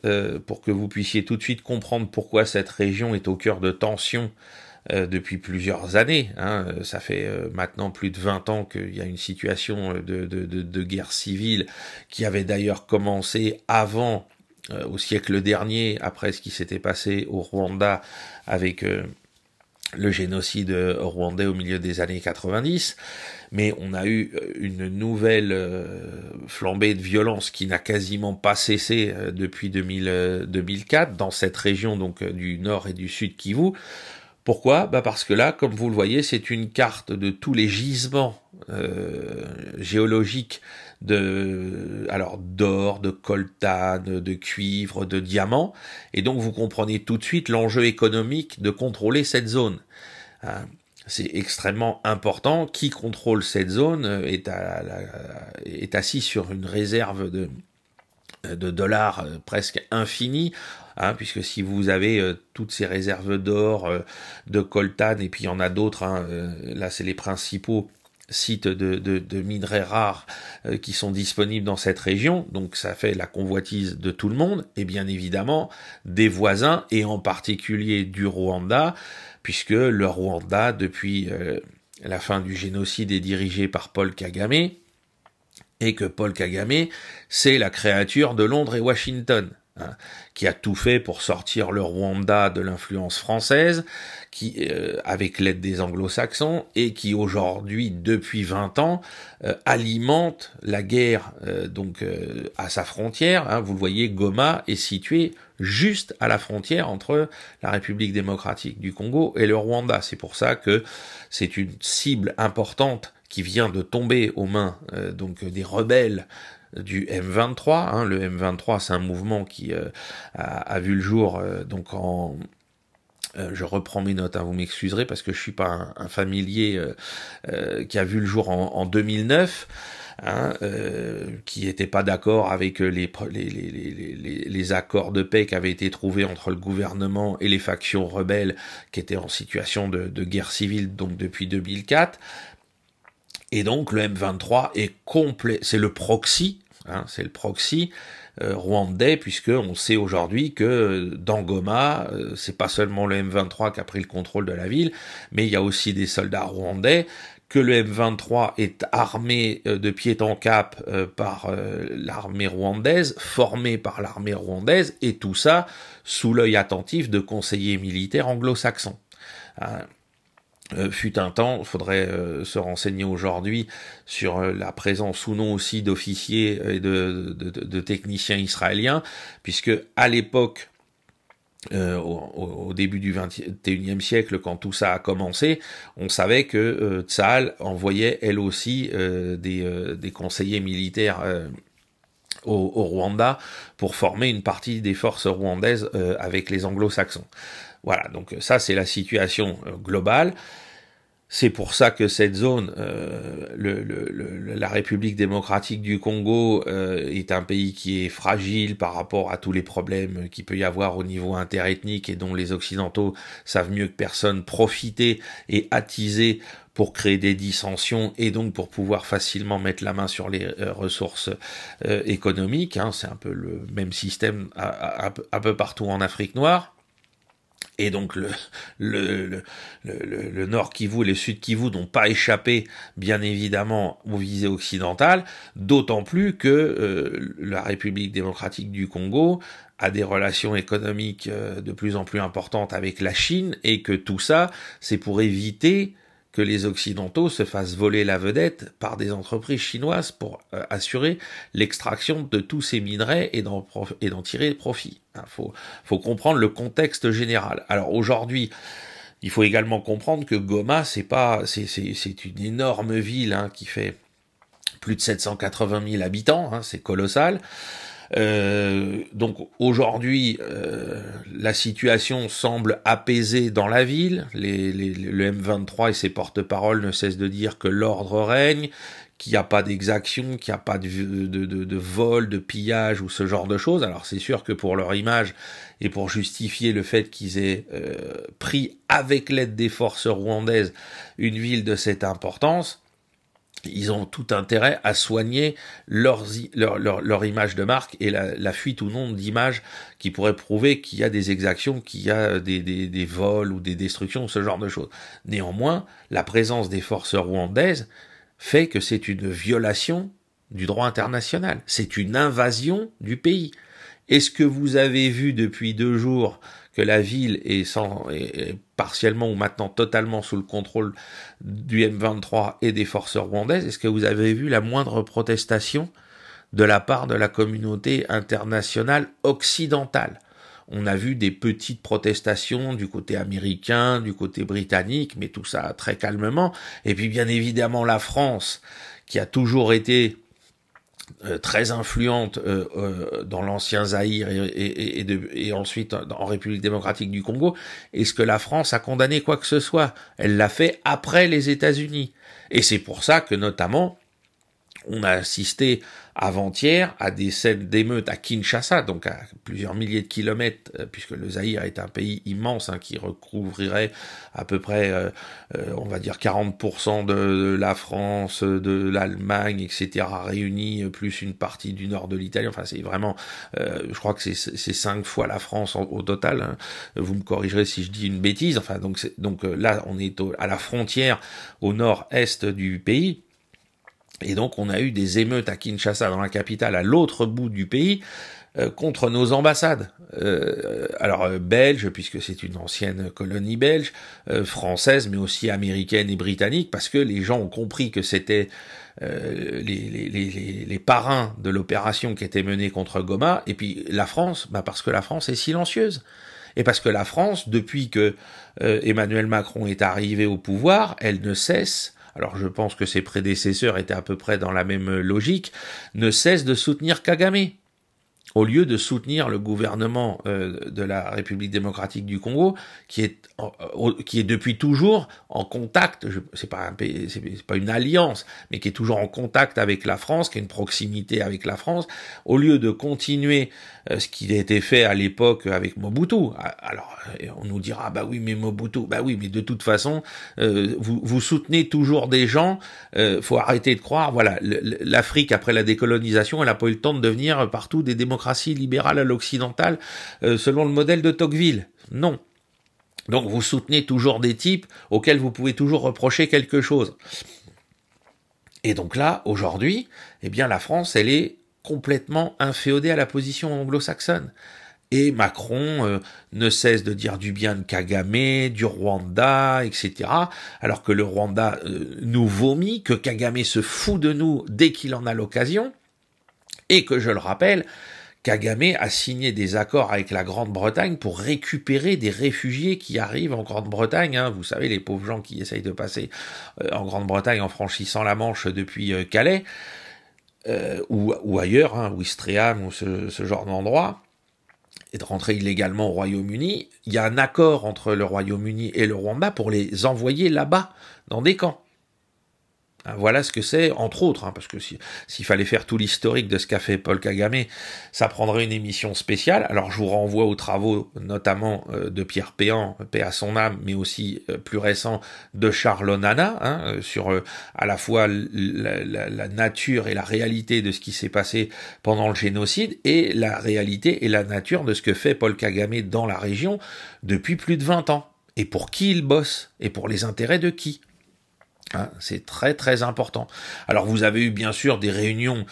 pour que vous puissiez tout de suite comprendre pourquoi cette région est au cœur de tensions depuis plusieurs années. Hein. Ça fait maintenant plus de 20 ans qu'il y a une situation de guerre civile qui avait d'ailleurs commencé avant, au siècle dernier, après ce qui s'était passé au Rwanda avec le génocide rwandais au milieu des années 90. Mais on a eu une nouvelle flambée de violence qui n'a quasiment pas cessé depuis 2004 dans cette région donc du Nord et du Sud Kivu. Pourquoi ? Parce que là, comme vous le voyez, c'est une carte de tous les gisements géologiques d'or, de coltan, de cuivre, de diamants, et donc vous comprenez tout de suite l'enjeu économique de contrôler cette zone. Hein. C'est extrêmement important. Qui contrôle cette zone est assis sur une réserve de dollars presque infini, hein, puisque si vous avez toutes ces réserves d'or, de coltan, et puis il y en a d'autres, hein, là c'est les principaux sites de minerais rares qui sont disponibles dans cette région, donc ça fait la convoitise de tout le monde, et bien évidemment des voisins, et en particulier du Rwanda, puisque le Rwanda, depuis la fin du génocide, est dirigé par Paul Kagame, et que Paul Kagame, c'est la créature de Londres et Washington, hein, qui a tout fait pour sortir le Rwanda de l'influence française, qui, avec l'aide des anglo-saxons, et qui aujourd'hui, depuis 20 ans, alimente la guerre à sa frontière. Hein, vous le voyez, Goma est situé juste à la frontière entre la République démocratique du Congo et le Rwanda. C'est pour ça que c'est une cible importante qui vient de tomber aux mains des rebelles du M23. Hein. Le M23, c'est un mouvement qui a vu le jour je reprends mes notes, hein, vous m'excuserez parce que je suis pas un familier qui a vu le jour en 2009. Hein, qui n'était pas d'accord avec les accords de paix qui avaient été trouvés entre le gouvernement et les factions rebelles qui étaient en situation de guerre civile donc depuis 2004. Et donc le M23 est complet, c'est le proxy, hein, c'est le proxy rwandais, puisque on sait aujourd'hui que dans Goma, c'est pas seulement le M23 qui a pris le contrôle de la ville, mais il y a aussi des soldats rwandais, que le M23 est armé de pied en cap par l'armée rwandaise, formé par l'armée rwandaise, et tout ça sous l'œil attentif de conseillers militaires anglo-saxons. Fut un temps, il faudrait se renseigner aujourd'hui sur la présence ou non aussi d'officiers et de techniciens israéliens, puisque à l'époque, au début du XXIe siècle, quand tout ça a commencé, on savait que Tsahal envoyait elle aussi des conseillers militaires au Rwanda pour former une partie des forces rwandaises avec les anglo-saxons. Voilà, donc ça c'est la situation globale. C'est pour ça que cette zone, la République démocratique du Congo, est un pays qui est fragile par rapport à tous les problèmes qu'il peut y avoir au niveau interethnique et dont les Occidentaux savent mieux que personne profiter et attiser pour créer des dissensions et donc pour pouvoir facilement mettre la main sur les ressources économiques. Hein, c'est un peu le même système un peu partout en Afrique noire. Et donc le Nord Kivu et le Sud Kivu n'ont pas échappé, bien évidemment, aux visées occidentales, d'autant plus que la République démocratique du Congo a des relations économiques de plus en plus importantes avec la Chine, et que tout ça, c'est pour éviter que les Occidentaux se fassent voler la vedette par des entreprises chinoises pour assurer l'extraction de tous ces minerais et d'en tirer profit. Faut comprendre le contexte général. Alors aujourd'hui, il faut également comprendre que Goma, c'est une énorme ville, hein, qui fait plus de 780 000 habitants, hein, c'est colossal. Donc aujourd'hui, la situation semble apaisée dans la ville. Le M23 et ses porte-paroles ne cessent de dire que l'ordre règne, qu'il n'y a pas d'exaction, qu'il n'y a pas de vol, de pillage ou ce genre de choses. Alors c'est sûr que pour leur image et pour justifier le fait qu'ils aient pris avec l'aide des forces rwandaises une ville de cette importance, ils ont tout intérêt à soigner leur image de marque et la fuite ou non d'images qui pourrait prouver qu'il y a des exactions, qu'il y a des vols ou des destructions, ce genre de choses. Néanmoins, la présence des forces rwandaises fait que c'est une violation du droit international. C'est une invasion du pays. Est-ce que vous avez vu depuis 2 jours que la ville est partiellement ou maintenant totalement sous le contrôle du M23 et des forces rwandaises? Est-ce que vous avez vu la moindre protestation de la part de la communauté internationale occidentale? On a vu des petites protestations du côté américain, du côté britannique, mais tout ça très calmement. Et puis bien évidemment la France, qui a toujours été très influente dans l'ancien Zaïre et ensuite en République démocratique du Congo. Est-ce que la France a condamné quoi que ce soit? Elle l'a fait après les États-Unis. Et c'est pour ça que notamment On a assisté avant-hier à des scènes d'émeutes à Kinshasa, donc à plusieurs milliers de kilomètres, puisque le Zaïre est un pays immense qui recouvrirait à peu près, on va dire 40% de la France, de l'Allemagne, etc. réunis, plus une partie du nord de l'Italie. Enfin, c'est vraiment, je crois que c'est 5 fois la France au total. Hein. Vous me corrigerez si je dis une bêtise. Enfin, donc là, on est à la frontière au nord-est du pays. Et donc on a eu des émeutes à Kinshasa, dans la capitale, à l'autre bout du pays, contre nos ambassades. Belges, puisque c'est une ancienne colonie belge, française, mais aussi américaine et britannique, parce que les gens ont compris que c'était les parrains de l'opération qui était menée contre Goma, et puis la France, parce que la France est silencieuse. Et parce que la France, depuis que Emmanuel Macron est arrivé au pouvoir, elle ne cesse, alors je pense que ses prédécesseurs étaient à peu près dans la même logique, ne cesse de soutenir Kagame, au lieu de soutenir le gouvernement de la République démocratique du Congo, qui est depuis toujours en contact, c'est pas une alliance, mais qui est toujours en contact avec la France, qui a une proximité avec la France, au lieu de continuer ce qui a été fait à l'époque avec Mobutu. Alors, on nous dira, bah oui, mais Mobutu, bah oui, mais de toute façon, vous soutenez toujours des gens, faut arrêter de croire, voilà, l'Afrique, après la décolonisation, elle a pas eu le temps de devenir partout des démocraties libérales à l'occidentale, selon le modèle de Tocqueville. Non. Donc vous soutenez toujours des types auxquels vous pouvez toujours reprocher quelque chose. Et donc là, aujourd'hui, eh bien la France, elle est complètement inféodée à la position anglo-saxonne. Et Macron ne cesse de dire du bien de Kagame, du Rwanda, etc. Alors que le Rwanda nous vomit, que Kagame se fout de nous dès qu'il en a l'occasion, et que, je le rappelle, Kagame a signé des accords avec la Grande-Bretagne pour récupérer des réfugiés qui arrivent en Grande-Bretagne. Hein. Vous savez, les pauvres gens qui essayent de passer en Grande-Bretagne en franchissant la Manche depuis Calais, ou ailleurs, hein, Ouistreham, ou ce genre d'endroit, et de rentrer illégalement au Royaume-Uni. Il y a un accord entre le Royaume-Uni et le Rwanda pour les envoyer là-bas, dans des camps. Voilà ce que c'est, entre autres, parce que s'il fallait faire tout l'historique de ce qu'a fait Paul Kagame, ça prendrait une émission spéciale. Alors je vous renvoie aux travaux, notamment de Pierre Péan, paix à son âme, mais aussi plus récent de Charles Onana, sur à la fois la nature et la réalité de ce qui s'est passé pendant le génocide, et la réalité et la nature de ce que fait Paul Kagame dans la région depuis plus de 20 ans. Et pour qui il bosse, et pour les intérêts de qui. C'est très très important. Alors vous avez eu bien sûr des réunions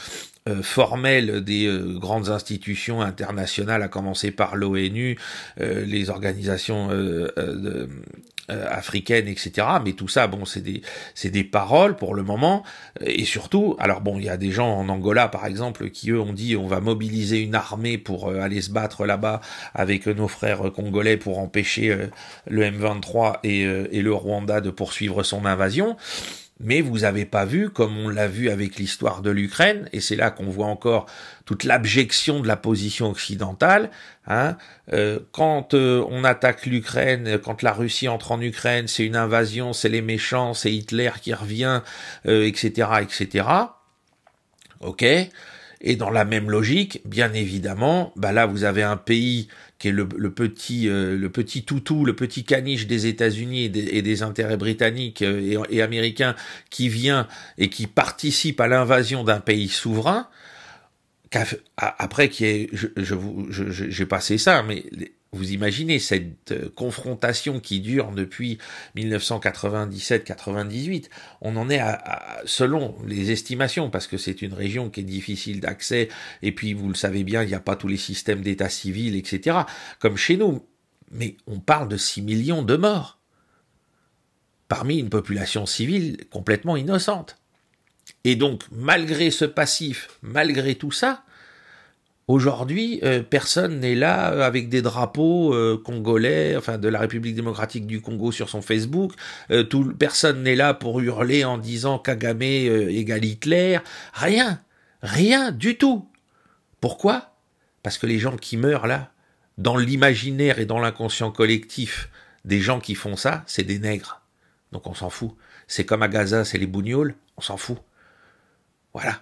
formelles des grandes institutions internationales, à commencer par l'ONU, les organisations africaines, etc. Mais tout ça, bon, c'est des paroles pour le moment. Et surtout, alors bon, il y a des gens en Angola, par exemple, qui eux ont dit on va mobiliser une armée pour aller se battre là-bas avec nos frères congolais pour empêcher le M23 et le Rwanda de poursuivre son invasion. Mais vous avez pas vu, comme on l'a vu avec l'histoire de l'Ukraine, et c'est là qu'on voit encore toute l'abjection de la position occidentale, quand on attaque l'Ukraine, quand la Russie entre en Ukraine, c'est une invasion, c'est les méchants, c'est Hitler qui revient, etc., etc. Ok. Et dans la même logique, bien évidemment, là vous avez un pays qui est le petit toutou, le petit caniche des États-Unis et des intérêts britanniques et américains, qui vient et qui participe à l'invasion d'un pays souverain. Après, j'ai passé ça, mais vous imaginez cette confrontation qui dure depuis 1997-98, on en est selon les estimations, parce que c'est une région qui est difficile d'accès, et puis vous le savez bien, il n'y a pas tous les systèmes d'état civil, etc., comme chez nous, mais on parle de 6 millions de morts, parmi une population civile complètement innocente. Et donc, malgré ce passif, malgré tout ça, aujourd'hui, personne n'est là avec des drapeaux congolais, enfin de la République démocratique du Congo sur son Facebook. Personne n'est là pour hurler en disant Kagame égale Hitler. Rien du tout. Pourquoi ? Parce que les gens qui meurent là, dans l'imaginaire et dans l'inconscient collectif des gens qui font ça, c'est des nègres. Donc on s'en fout. C'est comme à Gaza, c'est les bougnoules, on s'en fout. Voilà.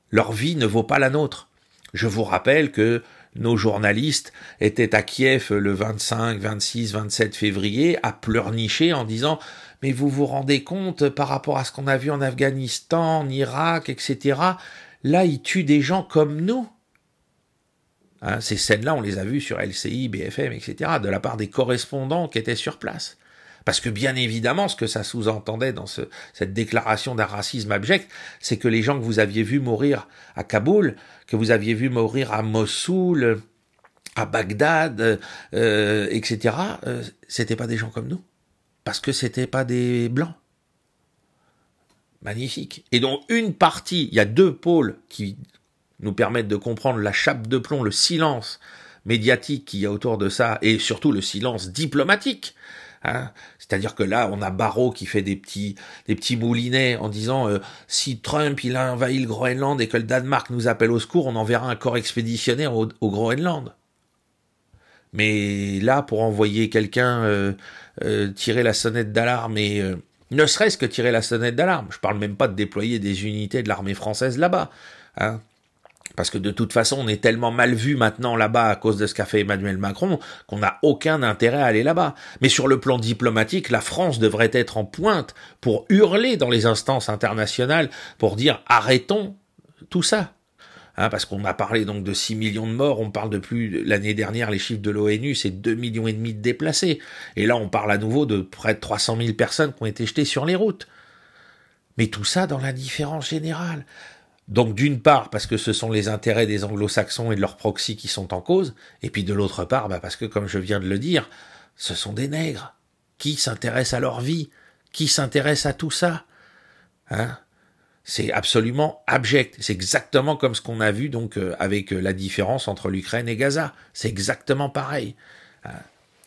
Leur vie ne vaut pas la nôtre. Je vous rappelle que nos journalistes étaient à Kiev le 25, 26, 27 février à pleurnicher en disant « Mais vous vous rendez compte par rapport à ce qu'on a vu en Afghanistan, en Irak, etc. Là, ils tuent des gens comme nous. » Hein, ces scènes-là, on les a vues sur LCI, BFM, etc., de la part des correspondants qui étaient sur place. Parce que bien évidemment, ce que ça sous-entendait dans cette déclaration d'un racisme abject, c'est que les gens que vous aviez vus mourir à Kaboul, que vous aviez vus mourir à Mossoul, à Bagdad, etc., c'était pas des gens comme nous. Parce que c'était pas des blancs. Magnifique. Et donc une partie, il y a deux pôles qui nous permettent de comprendre la chape de plomb, le silence médiatique qu'il y a autour de ça, et surtout le silence diplomatique. Hein, c'est-à-dire que là, on a Barrot qui fait des petits moulinets en disant si Trump il a envahi le Groenland et que le Danemark nous appelle au secours, on enverra un corps expéditionnaire au Groenland. Mais là, pour envoyer quelqu'un tirer la sonnette d'alarme et ne serait-ce que tirer la sonnette d'alarme, je parle même pas de déployer des unités de l'armée française là-bas, hein. Parce que de toute façon, on est tellement mal vu maintenant là-bas à cause de ce qu'a fait Emmanuel Macron qu'on n'a aucun intérêt à aller là-bas. Mais sur le plan diplomatique, la France devrait être en pointe pour hurler dans les instances internationales pour dire arrêtons tout ça. Hein, parce qu'on a parlé donc de 6 millions de morts, on parle de plus, l'année dernière, les chiffres de l'ONU, c'est 2,5 millions de déplacés. Et là, on parle à nouveau de près de 300 000 personnes qui ont été jetées sur les routes. Mais tout ça dans l'indifférence générale. Donc d'une part, parce que ce sont les intérêts des anglo-saxons et de leurs proxys qui sont en cause, et puis de l'autre part, parce que, comme je viens de le dire, ce sont des nègres. Qui s'intéresse à leur vie? Qui s'intéresse à tout ça? Hein? C'est absolument abject. C'est exactement comme ce qu'on a vu donc avec la différence entre l'Ukraine et Gaza. C'est exactement pareil.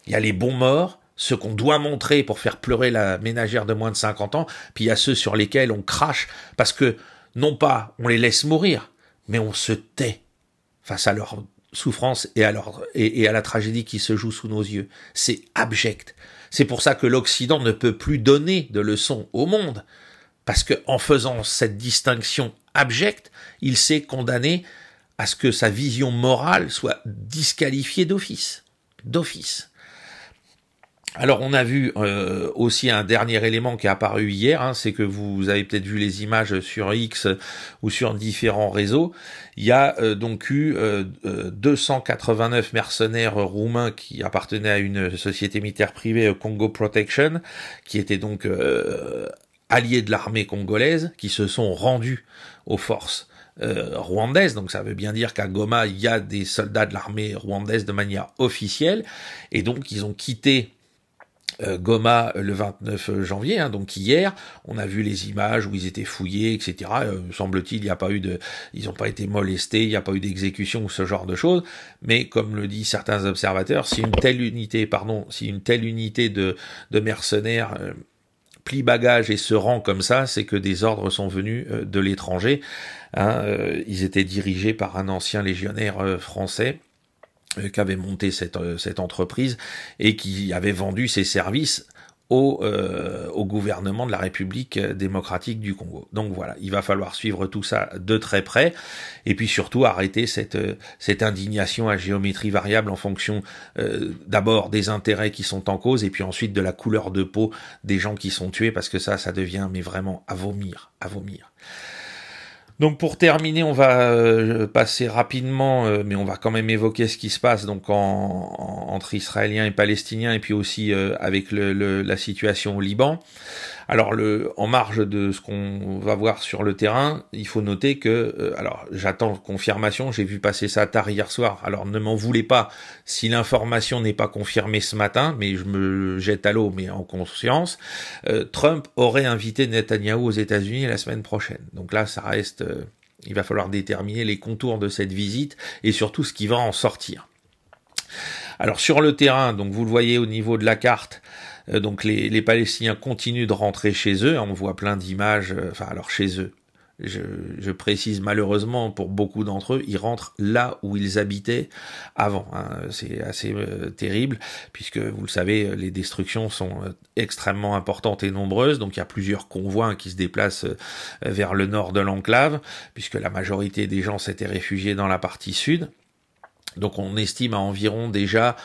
Il y a les bons morts, ceux qu'on doit montrer pour faire pleurer la ménagère de moins de 50 ans, puis il y a ceux sur lesquels on crache, parce que non pas on les laisse mourir, mais on se tait face à leur souffrance et à la tragédie qui se joue sous nos yeux. C'est abject. C'est pour ça que l'Occident ne peut plus donner de leçons au monde, parce que en faisant cette distinction abjecte, il s'est condamné à ce que sa vision morale soit disqualifiée d'office. D'office. Alors on a vu aussi un dernier élément qui est apparu hier, hein, c'est que vous avez peut-être vu les images sur X ou sur différents réseaux. Il y a donc eu 289 mercenaires roumains qui appartenaient à une société militaire privée, Congo Protection, qui étaient donc alliés de l'armée congolaise, qui se sont rendus aux forces rwandaise, donc ça veut bien dire qu'à Goma il y a des soldats de l'armée rwandaise de manière officielle, et donc ils ont quitté Goma le 29 janvier, hein, donc hier, on a vu les images où ils étaient fouillés, etc. Semble-t-il, il n'y a pas eu ils n'ont pas été molestés, il n'y a pas eu d'exécution ou ce genre de choses. Mais comme le disent certains observateurs, si une telle unité de mercenaires plie bagage et se rend comme ça, c'est que des ordres sont venus de l'étranger. Hein, ils étaient dirigés par un ancien légionnaire français qui avait monté cette entreprise et qui avait vendu ses services au gouvernement de la République démocratique du Congo. Donc voilà, il va falloir suivre tout ça de très près et puis surtout arrêter cette indignation à géométrie variable en fonction d'abord des intérêts qui sont en cause et puis ensuite de la couleur de peau des gens qui sont tués, parce que ça devient mais vraiment à vomir, à vomir. Donc pour terminer, on va passer rapidement, mais on va quand même évoquer ce qui se passe donc entre Israéliens et Palestiniens, et puis aussi avec la situation au Liban. Alors en marge de ce qu'on va voir sur le terrain, il faut noter que, alors j'attends confirmation, j'ai vu passer ça tard hier soir, alors ne m'en voulez pas si l'information n'est pas confirmée ce matin, mais je me jette à l'eau, mais en conscience, Trump aurait invité Netanyahou aux États-Unis la semaine prochaine. Donc là, ça reste, il va falloir déterminer les contours de cette visite et surtout ce qui va en sortir. Alors sur le terrain, donc vous le voyez au niveau de la carte, donc les Palestiniens continuent de rentrer chez eux, on voit plein d'images, alors chez eux, je précise malheureusement pour beaucoup d'entre eux, ils rentrent là où ils habitaient avant. Hein. C'est assez terrible, puisque vous le savez, les destructions sont extrêmement importantes et nombreuses, donc il y a plusieurs convois qui se déplacent vers le nord de l'enclave, puisque la majorité des gens s'étaient réfugiés dans la partie sud. Donc on estime à environ déjà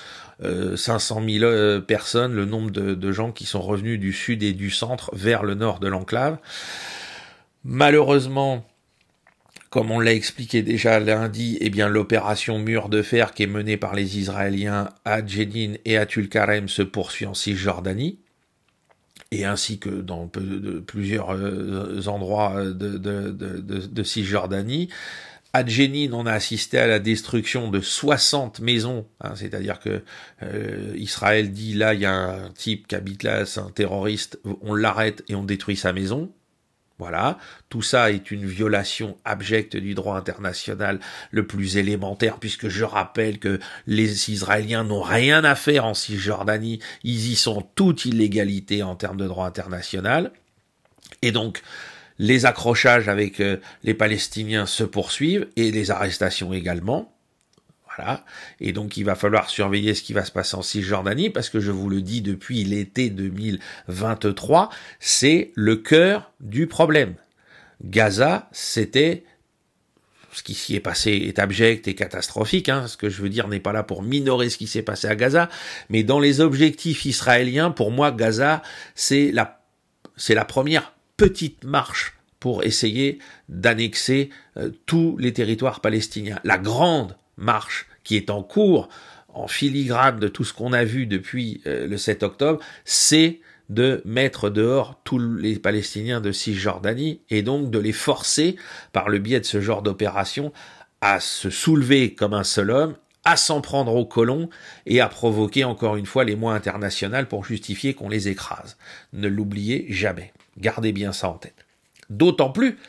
500 000 personnes, le nombre de gens qui sont revenus du sud et du centre vers le nord de l'enclave. Malheureusement, comme on l'a expliqué déjà lundi, eh bien l'opération Mur de Fer qui est menée par les Israéliens à Jenin et à Tulkarem se poursuit en Cisjordanie, et ainsi que dans plusieurs endroits de Cisjordanie. À Jenin, on a assisté à la destruction de 60 maisons, hein, c'est-à-dire que Israël dit là, il y a un type qui habite là, c'est un terroriste, on l'arrête et on détruit sa maison. Voilà, tout ça est une violation abjecte du droit international le plus élémentaire, puisque je rappelle que les Israéliens n'ont rien à faire en Cisjordanie, ils y sont toute illégalité en termes de droit international, et donc les accrochages avec les Palestiniens se poursuivent, et les arrestations également. Voilà. Et donc il va falloir surveiller ce qui va se passer en Cisjordanie, parce que je vous le dis depuis l'été 2023, c'est le cœur du problème. Gaza, c'était... Ce qui s'y est passé est abject et catastrophique, hein. Ce que je veux dire n'est pas là pour minorer ce qui s'est passé à Gaza, mais dans les objectifs israéliens, pour moi, Gaza, c'est la première petite marche pour essayer d'annexer tous les territoires palestiniens. La grande marche qui est en cours, en filigrane de tout ce qu'on a vu depuis le 7 octobre, c'est de mettre dehors tous les Palestiniens de Cisjordanie et donc de les forcer, par le biais de ce genre d'opération, à se soulever comme un seul homme, à s'en prendre aux colons et à provoquer encore une fois l'émoi international pour justifier qu'on les écrase. Ne l'oubliez jamais. Gardez bien ça en tête. D'autant plus,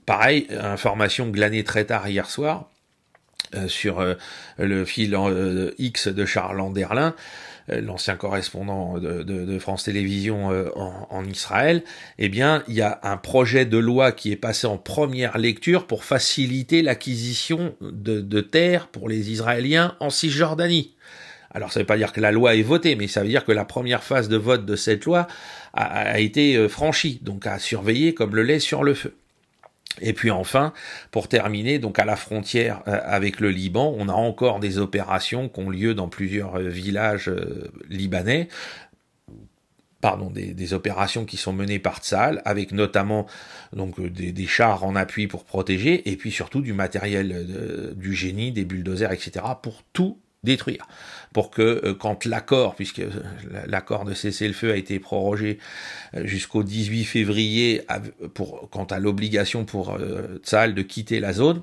pareil, information glanée très tard hier soir, sur le fil X de Charles Anderlin, l'ancien correspondant de France Télévisions en Israël, eh bien, il y a un projet de loi qui est passé en première lecture pour faciliter l'acquisition de terres pour les Israéliens en Cisjordanie. Alors, ça ne veut pas dire que la loi est votée, mais ça veut dire que la première phase de vote de cette loi a été franchie, donc à surveiller comme le lait sur le feu. Et puis enfin, pour terminer, donc à la frontière avec le Liban, on a encore des opérations qui ont lieu dans plusieurs villages libanais. Pardon, des opérations qui sont menées par Tsahal, avec notamment donc des chars en appui pour protéger, et puis surtout du matériel du génie, des bulldozers, etc., pour tout détruire, pour que quand l'accord, puisque l'accord de cessez-le-feu a été prorogé jusqu'au 18 février, quant à l'obligation pour Tsahal de quitter la zone,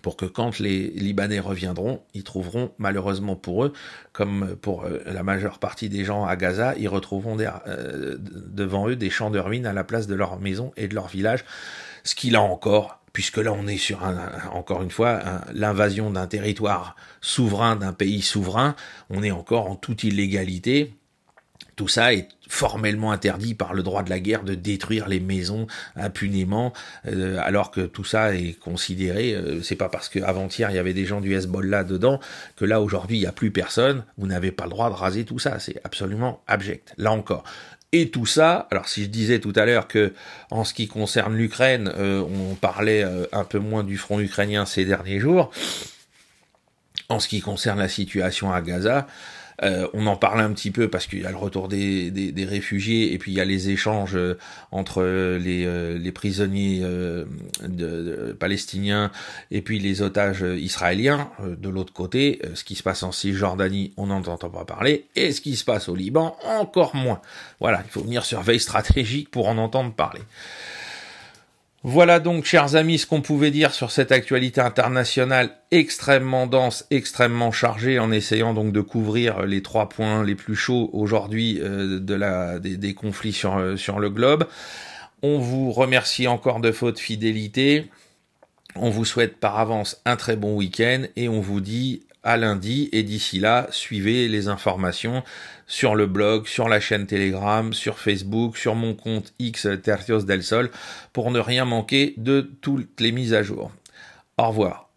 pour que quand les Libanais reviendront, ils trouveront, malheureusement pour eux, comme pour la majeure partie des gens à Gaza, ils retrouveront devant eux des champs de ruines à la place de leur maison et de leur village, ce qui là encore, puisque là on est sur encore une fois l'invasion d'un territoire souverain, d'un pays souverain, on est encore en toute illégalité. Tout ça est formellement interdit par le droit de la guerre de détruire les maisons impunément, alors que tout ça est considéré, c'est pas parce qu'avant-hier il y avait des gens du Hezbollah dedans, que là aujourd'hui il n'y a plus personne, vous n'avez pas le droit de raser tout ça, c'est absolument abject, là encore. Et tout ça, alors si je disais tout à l'heure que en ce qui concerne l'Ukraine, on parlait un peu moins du front ukrainien ces derniers jours, en ce qui concerne la situation à Gaza, on en parle un petit peu parce qu'il y a le retour des réfugiés et puis il y a les échanges entre les prisonniers palestiniens et puis les otages israéliens. De l'autre côté, ce qui se passe en Cisjordanie, on n'en entend pas parler, et ce qui se passe au Liban, encore moins. Voilà, il faut venir sur Veille Stratégique pour en entendre parler. Voilà donc, chers amis, ce qu'on pouvait dire sur cette actualité internationale extrêmement dense, extrêmement chargée, en essayant donc de couvrir les 3 points les plus chauds aujourd'hui des conflits sur le globe. On vous remercie encore de votre fidélité. On vous souhaite par avance un très bon week-end et on vous dit à lundi, et d'ici là, suivez les informations sur le blog, sur la chaîne Telegram, sur Facebook, sur mon compte X Tercios del Sol, pour ne rien manquer de toutes les mises à jour. Au revoir.